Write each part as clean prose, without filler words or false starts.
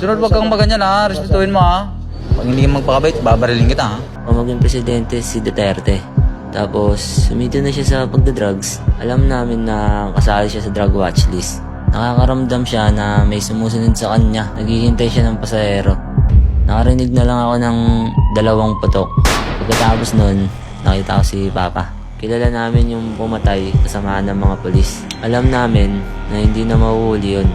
Sunod, wag kang maganyan ha. Respetuhin mo ha. Pag hindi ka magpakabait, babarilin kita ha. Kung maging presidente si Duterte, tapos sumito na siya sa pagdadrugs, alam namin na kasali siya sa drug watchlist. Nakakaramdam siya na may sumusunod sa kanya. Naghihintay siya ng pasahero. Nakarinig na lang ako ng 2 putok. Pagkatapos nun, nakita ko si Papa. Kilala namin yung pumatay kasama ng mga polis. Alam namin na hindi na mahuhuli yun.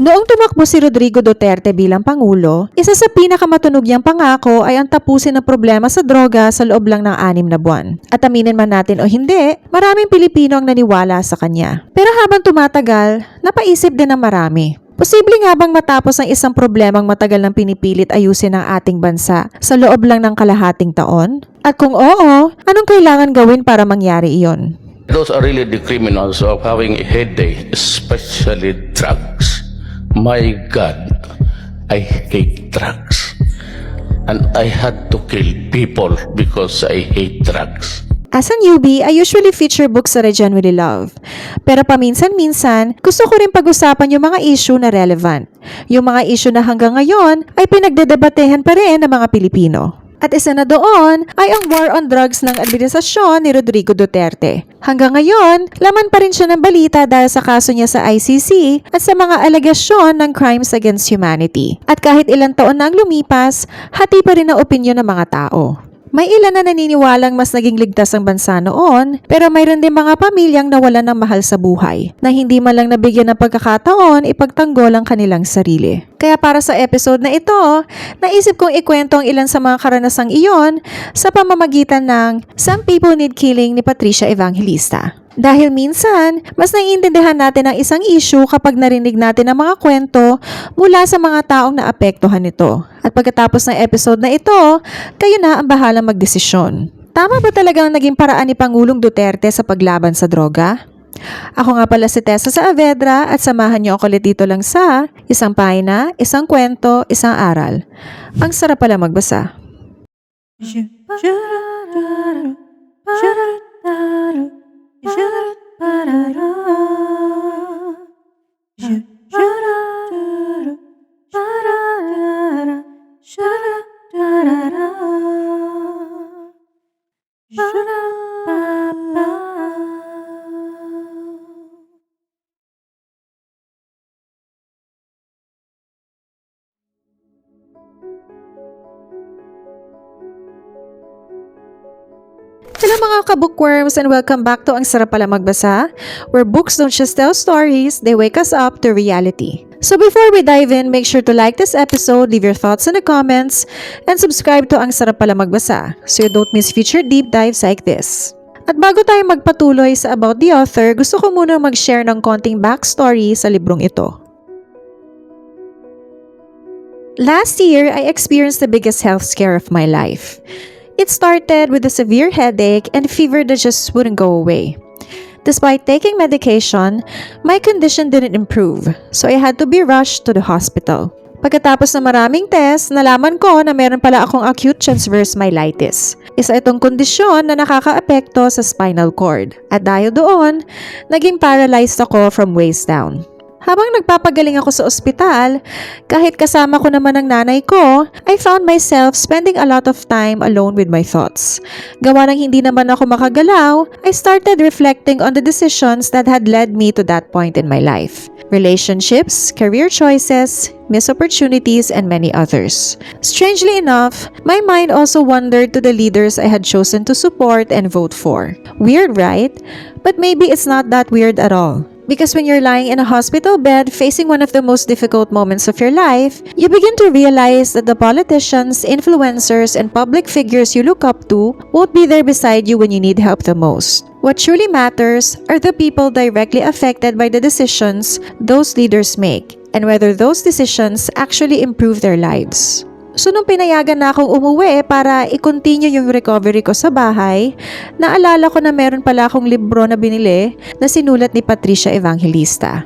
Noong tumakbo si Rodrigo Duterte bilang Pangulo, isa sa pinakamatunog niyang pangako ay ang tapusin ang problema sa droga sa loob lang ng 6 na buwan. At aminin man natin o hindi, maraming Pilipino ang naniwala sa kanya. Pero habang tumatagal, napaisip din ng marami. Posible nga bang matapos ang isang problemang matagal nang pinipilit ayusin ng ating bansa sa loob lang ng kalahating taon? At kung oo, anong kailangan gawin para mangyari iyon? Those are really the criminals of having a headache, especially drugs. My God, I hate drugs. And I had to kill people because I hate drugs. As a newbie, I usually feature books that I genuinely love. Pero paminsan-minsan, gusto ko rin pag-usapan yung mga issue na relevant. Yung mga issue na hanggang ngayon ay pinagdedebatehan pa rin ng mga Pilipino. At isa na doon ay ang war on drugs ng administrasyon ni Rodrigo Duterte. Hanggang ngayon, laman pa rin siya ng balita dahil sa kaso niya sa ICC at sa mga alegasyon ng crimes against humanity. At kahit ilang taon na ang lumipas, hati pa rin ang opinyon ng mga tao. May ilan na naniniwalang mas naging ligtas ang bansa noon, pero mayroon din mga pamilyang nawalan ng mahal sa buhay, na hindi man lang nabigyan ng pagkakataon ipagtanggol ang kanilang sarili. Kaya para sa episode na ito, naisip kong ikwento ang ilan sa mga karanasang iyon sa pamamagitan ng Some People Need Killing ni Patricia Evangelista. Dahil minsan, mas naiintindihan natin ang isang issue kapag narinig natin ang mga kwento mula sa mga taong naapektuhan nito. At pagkatapos ng episode na ito, kayo na ang bahalang magdesisyon. Tama ba talaga ang naging paraan ni Pangulong Duterte sa paglaban sa droga? Ako nga pala si Tessa Saavedra at samahan niyo ako ulit dito lang sa Isang Pahina, Isang Kwento, Isang Aral. Ang sarap pala magbasa. Hello mga ka-bookworms and welcome back to Ang Sarap Pala Magbasa, where books don't just tell stories, they wake us up to reality. So before we dive in, make sure to like this episode, leave your thoughts in the comments, and subscribe to Ang Sarap Pala Magbasa so you don't miss future deep dives like this. At bago tayo magpatuloy sa about the author, gusto ko muna mag-share ng konting backstory sa librong ito. Last year, I experienced the biggest health scare of my life. It started with a severe headache and fever that just wouldn't go away. Despite taking medication, my condition didn't improve, so I had to be rushed to the hospital. Pagkatapos ng maraming test, nalaman ko na meron pala akong acute transverse myelitis. Isa itong kondisyon na nakakaapekto sa spinal cord. At dahil doon, naging paralyzed ako from waist down. Habang nagpapagaling ako sa ospital, kahit kasama ko naman ang nanay ko, I found myself spending a lot of time alone with my thoughts. Gawa ng hindi naman ako makagalaw, I started reflecting on the decisions that had led me to that point in my life. Relationships, career choices, missed opportunities, and many others. Strangely enough, my mind also wandered to the leaders I had chosen to support and vote for. Weird, right? But maybe it's not that weird at all. Because when you're lying in a hospital bed facing one of the most difficult moments of your life, you begin to realize that the politicians, influencers, and public figures you look up to won't be there beside you when you need help the most. What truly matters are the people directly affected by the decisions those leaders make, and whether those decisions actually improve their lives. So nung pinayagan na akong umuwi para i-continue yung recovery ko sa bahay, naalala ko na meron pala akong libro na binili na sinulat ni Patricia Evangelista.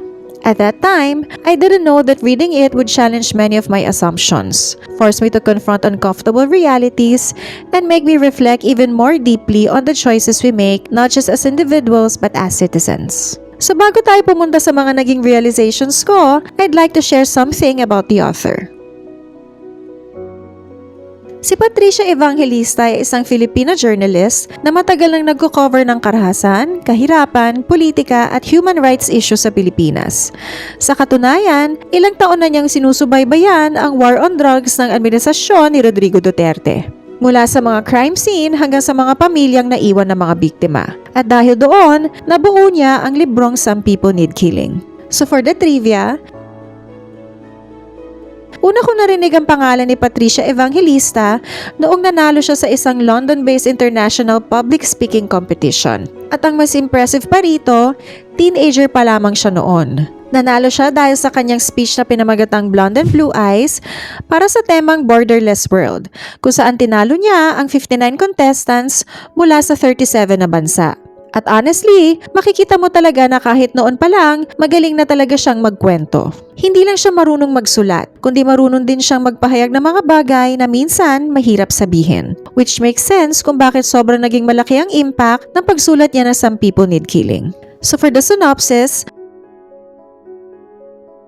At that time, I didn't know that reading it would challenge many of my assumptions, force me to confront uncomfortable realities, and make me reflect even more deeply on the choices we make, not just as individuals but as citizens. So bago tayo pumunta sa mga naging realizations ko, I'd like to share something about the author. Si Patricia Evangelista ay isang Filipina journalist na matagal nang nagko-cover ng karahasan, kahirapan, politika at human rights issues sa Pilipinas. Sa katunayan, ilang taon na niyang sinusubaybayan ang war on drugs ng administrasyon ni Rodrigo Duterte. Mula sa mga crime scene hanggang sa mga pamilyang naiwan ng mga biktima. At dahil doon, nabuo niya ang librong Some People Need Killing. So for the trivia, una ko narinig ang pangalan ni Patricia Evangelista noong nanalo siya sa isang London-based international public speaking competition. At ang mas impressive pa rito, teenager pa lamang siya noon. Nanalo siya dahil sa kanyang speech na pinamagatang Blonde and Blue Eyes para sa temang Borderless World, kung saan tinalo niya ang 59 contestants mula sa 37 na bansa. At honestly, makikita mo talaga na kahit noon pa lang, magaling na talaga siyang magkwento. Hindi lang siya marunong magsulat, kundi marunong din siyang magpahayag ng mga bagay na minsan mahirap sabihin. Which makes sense kung bakit sobrang naging malaki ang impact ng pagsulat niya ng Some People Need Killing. So for the synopsis,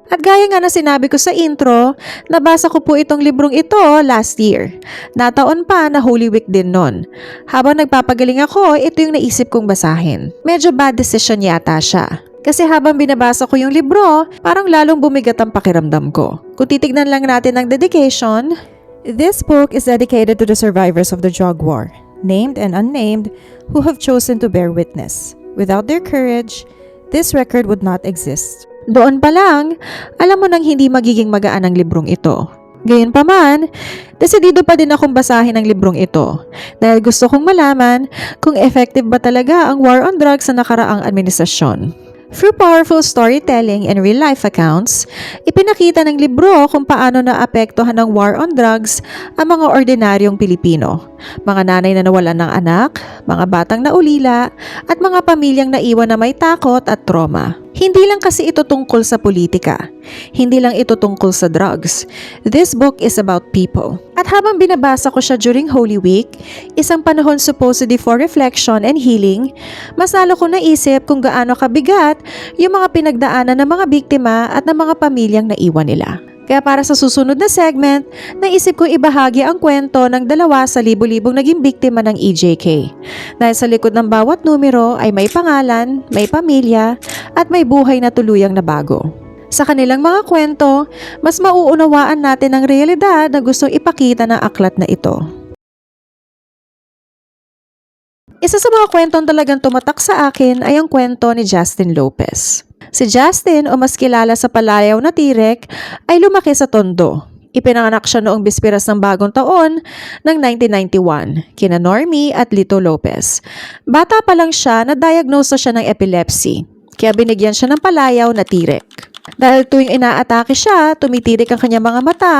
at gaya nga na sinabi ko sa intro, nabasa ko po itong librong ito last year. Nataon pa na Holy Week din nun. Habang nagpapagaling ako, ito yung naisip kong basahin. Medyo bad decision yata siya. Kasi habang binabasa ko yung libro, parang lalong bumigat ang pakiramdam ko. Kung titignan lang natin ang dedication, this book is dedicated to the survivors of the drug war, named and unnamed, who have chosen to bear witness. Without their courage, this record would not exist. Doon pa lang, alam mo nang hindi magiging magaan ang librong ito. Gayunpaman, desidido pa din akong basahin ang librong ito dahil gusto kong malaman kung effective ba talaga ang war on drugs sa nakaraang administrasyon. Through powerful storytelling and real-life accounts, ipinakita ng libro kung paano naapektuhan ng war on drugs ang mga ordinaryong Pilipino, mga nanay na nawalan ng anak, mga batang naulila, at mga pamilyang naiwan na may takot at trauma. Hindi lang kasi ito tungkol sa politika. Hindi lang ito tungkol sa drugs. This book is about people. At habang binabasa ko siya during Holy Week, isang panahon supposedly for reflection and healing, mas lalo ko naisip kung gaano kabigat yung mga pinagdaanan ng mga biktima at ng mga pamilyang naiwan nila. Kaya para sa susunod na segment, naisip ko ibahagi ang kwento ng 2 sa libo-libong naging biktima ng EJK. Dahil sa likod ng bawat numero ay may pangalan, may pamilya, at may buhay na tuluyang nabago. Sa kanilang mga kwento, mas mauunawaan natin ang realidad na gustong ipakita ng aklat na ito. Isa sa mga kwentong talagang tumatak sa akin ay ang kwento ni Justin Lopez. Si Justin, o mas kilala sa palayaw na Tirek, ay lumaki sa Tondo. Ipinanganak siya noong bispiras ng bagong taon ng 1991, kina Normie at Lito Lopez. Bata pa lang siya, na-diagnose siya ng epilepsy, kaya binigyan siya ng palayaw na Tirek. Dahil tuwing inaatake siya, tumitirik ang kanyang mga mata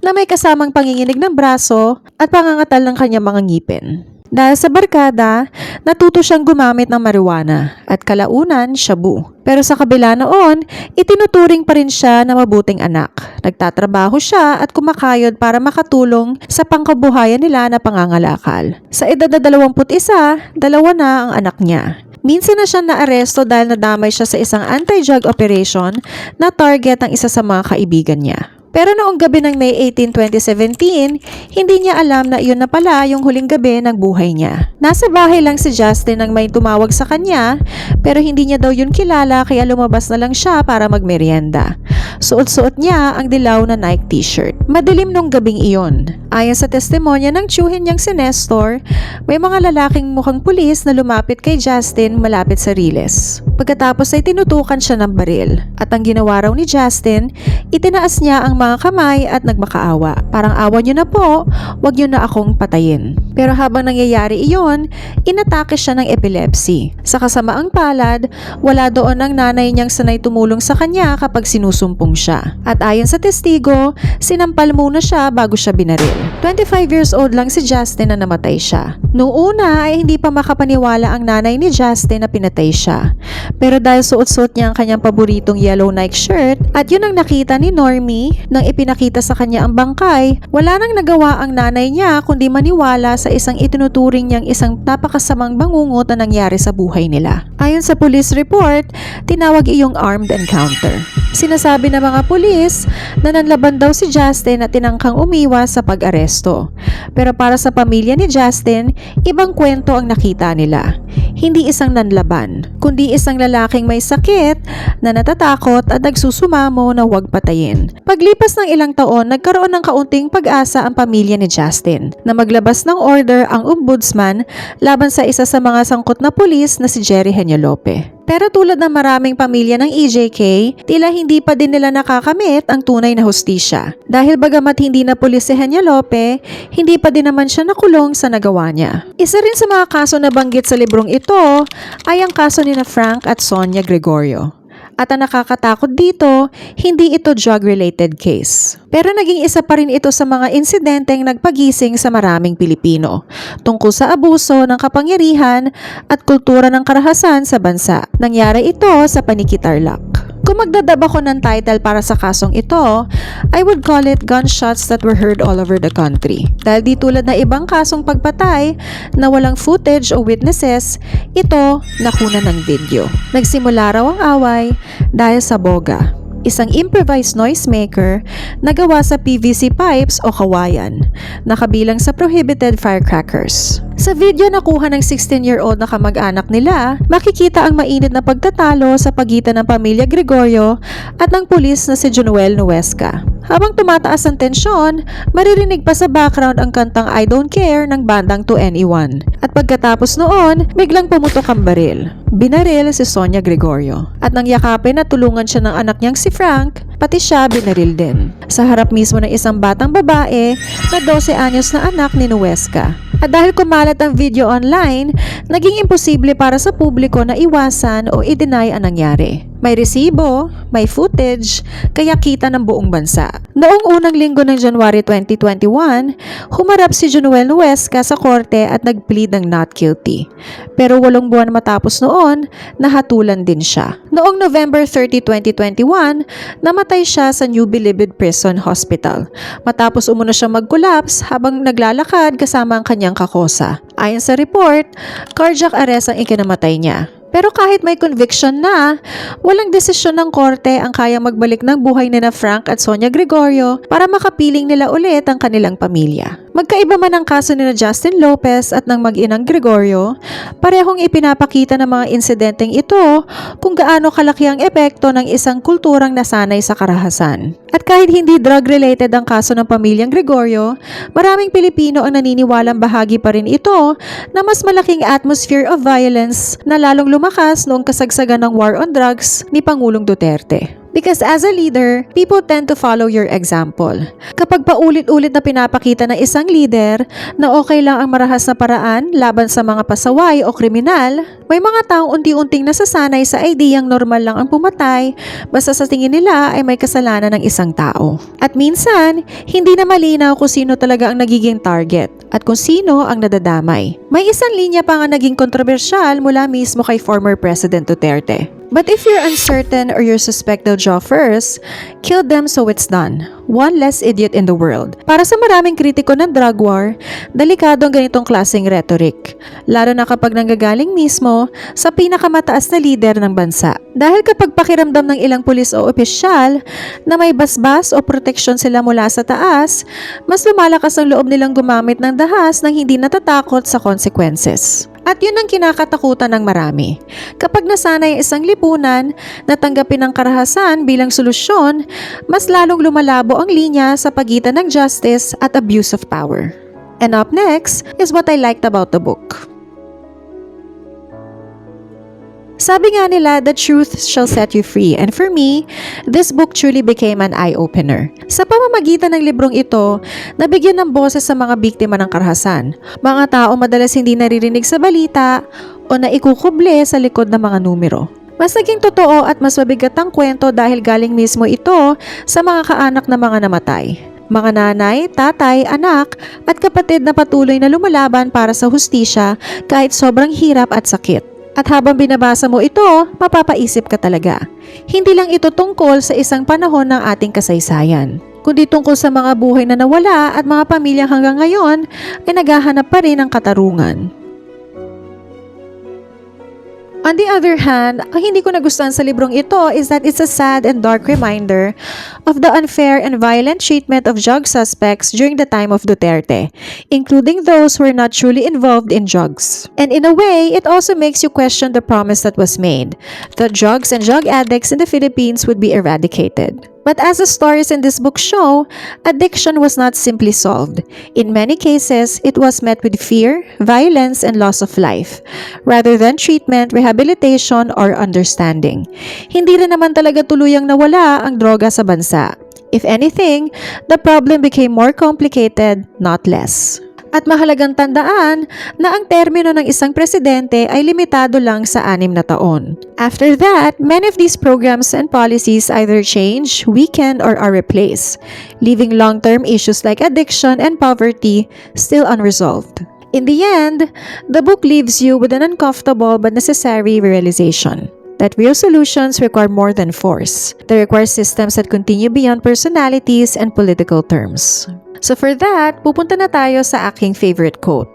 na may kasamang panginginig ng braso at pangangatal ng kanyang mga ngipin. Dahil sa barkada, natuto siyang gumamit ng marijuana at kalaunan, shabu. Pero sa kabila noon, itinuturing pa rin siya na mabuting anak. Nagtatrabaho siya at kumakayod para makatulong sa pangkabuhayan nila na pangangalakal. Sa edad na 21, 2 na ang anak niya. Minsan na siya naaresto dahil nadamay siya sa isang anti-drug operation na target ng isa sa mga kaibigan niya. Pero noong gabi ng May 18, 2017, hindi niya alam na iyon na pala yung huling gabi ng buhay niya. Nasa bahay lang si Justin nang may tumawag sa kanya, pero hindi niya daw yun kilala kaya lumabas na lang siya para magmerienda. Suot-suot niya ang dilaw na Nike t-shirt. Madilim nung gabing iyon. Ayon sa testimonya ng tiyuhin niyang si Nestor, may mga lalaking mukhang pulis na lumapit kay Justin malapit sa Riles. Pagkatapos ay tinutukan siya ng baril. At ang ginawa raw ni Justin, itinaas niya ang mga kamay at nagmakaawa. Parang awa niyo na po, wag niyo na akong patayin. Pero habang nangyayari iyon, inatake siya ng epilepsy. Sa kasamaang palad, wala doon ang nanay niyang sanay tumulong sa kanya kapag sinusumpong siya. At ayon sa testigo, sinampal muna siya bago siya binaril. 25 years old lang si Justin na namatay siya. Noong una ay hindi pa makapaniwala ang nanay ni Justin na pinatay siya. Pero dahil suot-suot niya ang kanyang paboritong yellow Nike shirt at yun ang nakita ni Normie nang ipinakita sa kanya ang bangkay, wala nang nagawa ang nanay niya kundi maniwala sa isang itinuturing niyang isang napakasamang bangungot na nangyari sa buhay nila. Ayon sa police report, tinawag iyong armed encounter. Sinasabi ng mga pulis na nanlaban daw si Justin at tinangkang umiwas sa pag-aresto. Pero para sa pamilya ni Justin, ibang kwento ang nakita nila. Hindi isang nanlaban, kundi isang lalaking may sakit na natatakot at nagsusumamo na huwag patayin. Paglipas ng ilang taon, nagkaroon ng kaunting pag-asa ang pamilya ni Justin na maglabas ng order ang ombudsman laban sa isa sa mga sangkot na pulis na si Jerry Heñalope. Pero tulad ng maraming pamilya ng EJK, tila hindi pa din nila nakakamit ang tunay na hustisya. Dahil bagamat hindi na pulis si Heñalope, hindi pa din naman siya nakulong sa nagawa niya. Isa rin sa mga kaso na banggit sa librong ito ay ang kaso ni na Frank at Sonia Gregorio. At ang nakakatakot dito, hindi ito drug-related case. Pero naging isa pa rin ito sa mga insidenteng nagpagising sa maraming Pilipino tungkol sa abuso ng kapangyarihan at kultura ng karahasan sa bansa. Nangyari ito sa Panikitarlac. Kung magdadab ako ng title para sa kasong ito, I would call it Gunshots That Were Heard All Over the Country. Dahil di tulad na ibang kasong pagpatay na walang footage o witnesses, ito nakuna ng video. Nagsimula raw ang away dahil sa boga, isang improvised noisemaker na gawa sa PVC pipes o kawayan, na kabilang sa prohibited firecrackers. Sa video na kuha ng 16-year-old na kamag-anak nila, makikita ang mainit na pagtatalo sa pagitan ng pamilya Gregorio at ng pulis na si Jonuel Nuesca. Habang tumataas ang tensyon, maririnig pa sa background ang kantang I Don't Care ng bandang To Anyone. At pagkatapos noon, biglang pumutok ang baril. Binaril si Sonia Gregorio. At nang yakapin at tulungan siya ng anak niyang si Frank, pati siya binaril din. Sa harap mismo ng isang batang babae na 12 anyos na anak ni Nuesca. At dahil kumalat ang video online, naging imposible para sa publiko na iwasan o i-deny ang nangyari. May resibo, may footage, kaya kita ng buong bansa. Noong unang linggo ng January 2021, humarap si Jonuel Nuesca sa korte at nag-plead ng not guilty. Pero 8 buwan matapos noon, nahatulan din siya. Noong November 30, 2021, namatay siya sa New Bilibid Prison Hospital matapos umuna siya mag-collapse habang naglalakad kasama ang kanyang kakosa. Ayon sa report, cardiac arrest ang ikinamatay niya. Pero kahit may conviction na, walang desisyon ng korte ang kayang magbalik ng buhay nina Frank at Sonia Gregorio para makapiling nila ulit ang kanilang pamilya. Magkaiba man ang kaso nina Justin Lopez at ng mag-inang Gregorio, parehong ipinapakita ng mga insidenteng ito kung gaano kalaki ang epekto ng isang kulturang nasanay sa karahasan. At kahit hindi drug-related ang kaso ng pamilyang Gregorio, maraming Pilipino ang naniniwalang bahagi pa rin ito na mas malaking atmosphere of violence na lalong lumakas noong kasagsagan ng war on drugs ni Pangulong Duterte. Because as a leader, people tend to follow your example. Kapag paulit-ulit na pinapakita ng isang leader na okay lang ang marahas na paraan laban sa mga pasaway o kriminal, may mga taong unti-unting nasasanay sa ideyang normal lang ang pumatay basta sa tingin nila ay may kasalanan ng isang tao. At minsan, hindi na malinaw kung sino talaga ang nagiging target at kung sino ang nadadamay. May isang linya pa nga naging kontrobersyal mula mismo kay former President Duterte. But if you're uncertain or you suspect they'll draw first, kill them so it's done. One less idiot in the world. Para sa maraming kritiko ng drug war, delikado ang ganitong klaseng rhetoric. Lalo na kapag nanggagaling mismo sa pinakamataas na lider ng bansa. Dahil kapag pakiramdam ng ilang pulis o opisyal na may basbas o proteksyon sila mula sa taas, mas lumalakas ang loob nilang gumamit ng dahas nang hindi natatakot sa consequences. At yun ang kinakatakutan ng marami. Kapag nasanay ang isang lipunan na tanggapin ang karahasan bilang solusyon, mas lalong lumalabo ang linya sa pagitan ng justice at abuse of power. And up next is what I liked about the book. Sabi nga nila, the truth shall set you free. And for me, this book truly became an eye-opener. Sa pamamagitan ng librong ito, nabigyan ng boses sa mga biktima ng karahasan. Mga tao madalas hindi naririnig sa balita o naikukuble sa likod ng mga numero. Mas naging totoo at mas mabigat ang kwento dahil galing mismo ito sa mga kaanak na mga namatay. Mga nanay, tatay, anak at kapatid na patuloy na lumalaban para sa hustisya kahit sobrang hirap at sakit. At habang binabasa mo ito, mapapaisip ka talaga. Hindi lang ito tungkol sa isang panahon ng ating kasaysayan, kundi tungkol sa mga buhay na nawala at mga pamilyang hanggang ngayon ay naghahanap pa rin ng katarungan. On the other hand, ang hindi ko nagustuhan sa librong ito is that it's a sad and dark reminder of the unfair and violent treatment of drug suspects during the time of Duterte, including those who were not truly involved in drugs. And in a way, it also makes you question the promise that was made, that drugs and drug addicts in the Philippines would be eradicated. But as the stories in this book show, addiction was not simply solved. In many cases, it was met with fear, violence, and loss of life, rather than treatment, rehabilitation, or understanding. Hindi rin naman talaga tuluyang nawala ang droga sa bansa. If anything, the problem became more complicated, not less. At mahalagang tandaan na ang termino ng isang presidente ay limitado lang sa 6 na taon. After that, many of these programs and policies either change, weaken, or are replaced, leaving long-term issues like addiction and poverty still unresolved. In the end, the book leaves you with an uncomfortable but necessary realization that real solutions require more than force. They require systems that continue beyond personalities and political terms. So for that, pupunta na tayo sa aking favorite quote.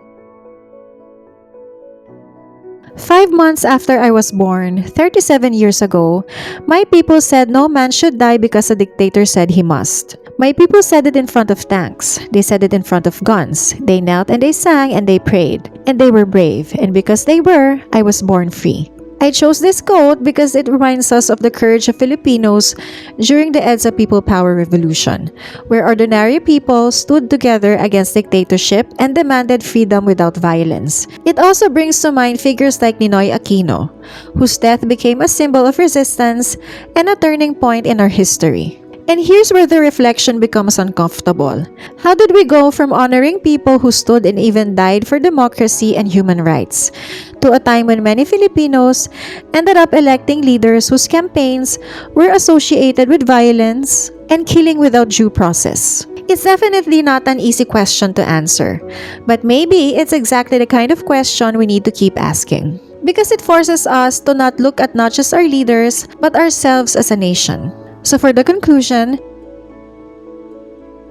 5 months after I was born, 37 years ago, my people said no man should die because a dictator said he must. My people said it in front of tanks. They said it in front of guns. They knelt and they sang and they prayed. And they were brave. And because they were, I was born free. I chose this quote because it reminds us of the courage of Filipinos during the EDSA People Power Revolution, where ordinary people stood together against dictatorship and demanded freedom without violence. It also brings to mind figures like Ninoy Aquino, whose death became a symbol of resistance and a turning point in our history. And here's where the reflection becomes uncomfortable. How did we go from honoring people who stood and even died for democracy and human rights to a time when many Filipinos ended up electing leaders whose campaigns were associated with violence and killing without due process? It's definitely not an easy question to answer, but maybe it's exactly the kind of question we need to keep asking. Because it forces us to not look at not just our leaders, but ourselves as a nation. So for the conclusion,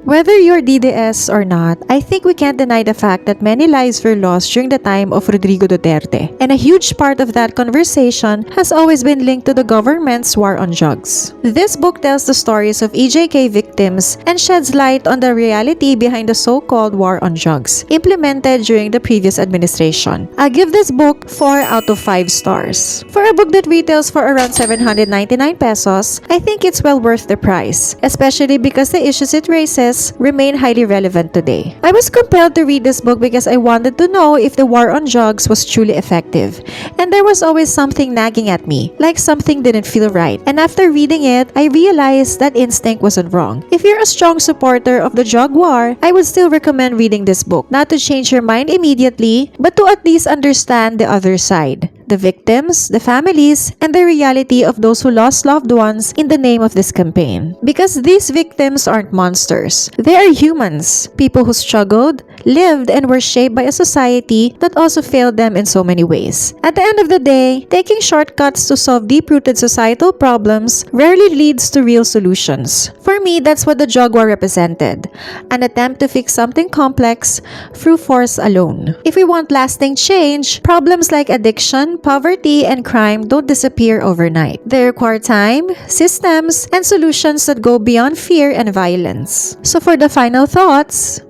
whether you're DDS or not, I think we can't deny the fact that many lives were lost during the time of Rodrigo Duterte. And a huge part of that conversation has always been linked to the government's war on drugs. This book tells the stories of EJK victims and sheds light on the reality behind the so-called war on drugs implemented during the previous administration. I give this book 4 out of 5 stars. For a book that retails for around 799 pesos, I think it's well worth the price, especially because the issues it raises remain highly relevant today. I was compelled to read this book because I wanted to know if the war on drugs was truly effective. And there was always something nagging at me, like something didn't feel right. And after reading it, I realized that instinct wasn't wrong. If you're a strong supporter of the drug war, I would still recommend reading this book. Not to change your mind immediately, but to at least understand the other side. The victims, the families, and the reality of those who lost loved ones in the name of this campaign. Because these victims aren't monsters. They are humans, people who struggled, lived, and were shaped by a society that also failed them in so many ways. At the end of the day, taking shortcuts to solve deep-rooted societal problems rarely leads to real solutions. For me, that's what the drug war represented. An attempt to fix something complex through force alone. If we want lasting change, problems like addiction, poverty, and crime don't disappear overnight. They require time, systems, and solutions that go beyond fear and violence. So for the final thoughts,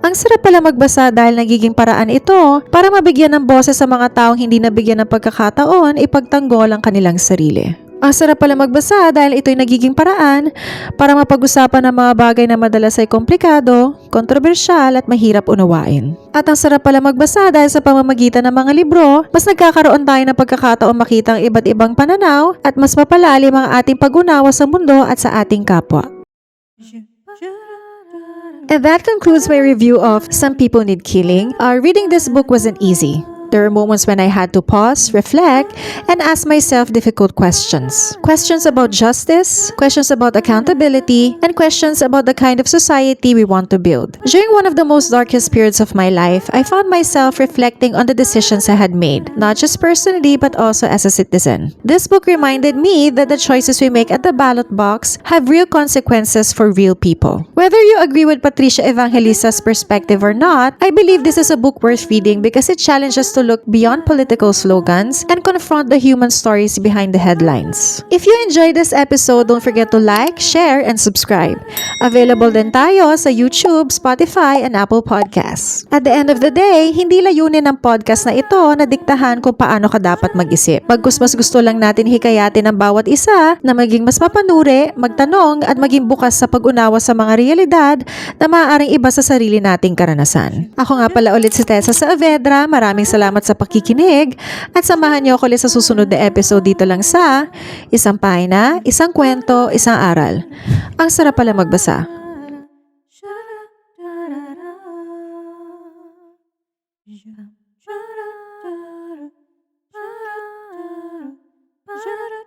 ang sarap pala magbasa dahil nagiging paraan ito para mabigyan ng boses sa mga taong hindi nabigyan ng pagkakataon ipagtanggol ang kanilang sarili. Ang sarap pala magbasa dahil ito'y nagiging paraan para mapag-usapan ng mga bagay na madalas ay komplikado, kontrobersyal at mahirap unawain. At ang sarap pala magbasa dahil sa pamamagitan ng mga libro, mas nagkakaroon tayo ng pagkakataon makita ang iba't ibang pananaw at mas mapalalim ang ating pag-unawa sa mundo at sa ating kapwa. And that concludes my review of Some People Need Killing. Reading this book wasn't easy. There were moments when I had to pause, reflect, and ask myself difficult questions. Questions about justice, questions about accountability, and questions about the kind of society we want to build. During one of the most darkest periods of my life, I found myself reflecting on the decisions I had made, not just personally but also as a citizen. This book reminded me that the choices we make at the ballot box have real consequences for real people. Whether you agree with Patricia Evangelista's perspective or not, I believe this is a book worth reading because it challenges us to look beyond political slogans and confront the human stories behind the headlines. If you enjoyed this episode, don't forget to like, share, and subscribe. Available din tayo sa YouTube, Spotify, and Apple Podcasts. At the end of the day, hindi layunin ng podcast na ito na diktahan kung paano ka dapat mag-isip. Bagkus mas gusto lang natin hikayatin ang bawat isa na maging mas mapanuri, magtanong, at maging bukas sa pag-unawa sa mga realidad na maaaring iba sa sarili nating karanasan. Ako nga pala ulit si Tessa Saavedra. Maraming salamat sa pakikinig at samahan niyo ako ulit sa susunod na episode dito lang sa Isang Pahina, Isang Kwento, Isang Aral. Ang sarap pala magbasa. Shut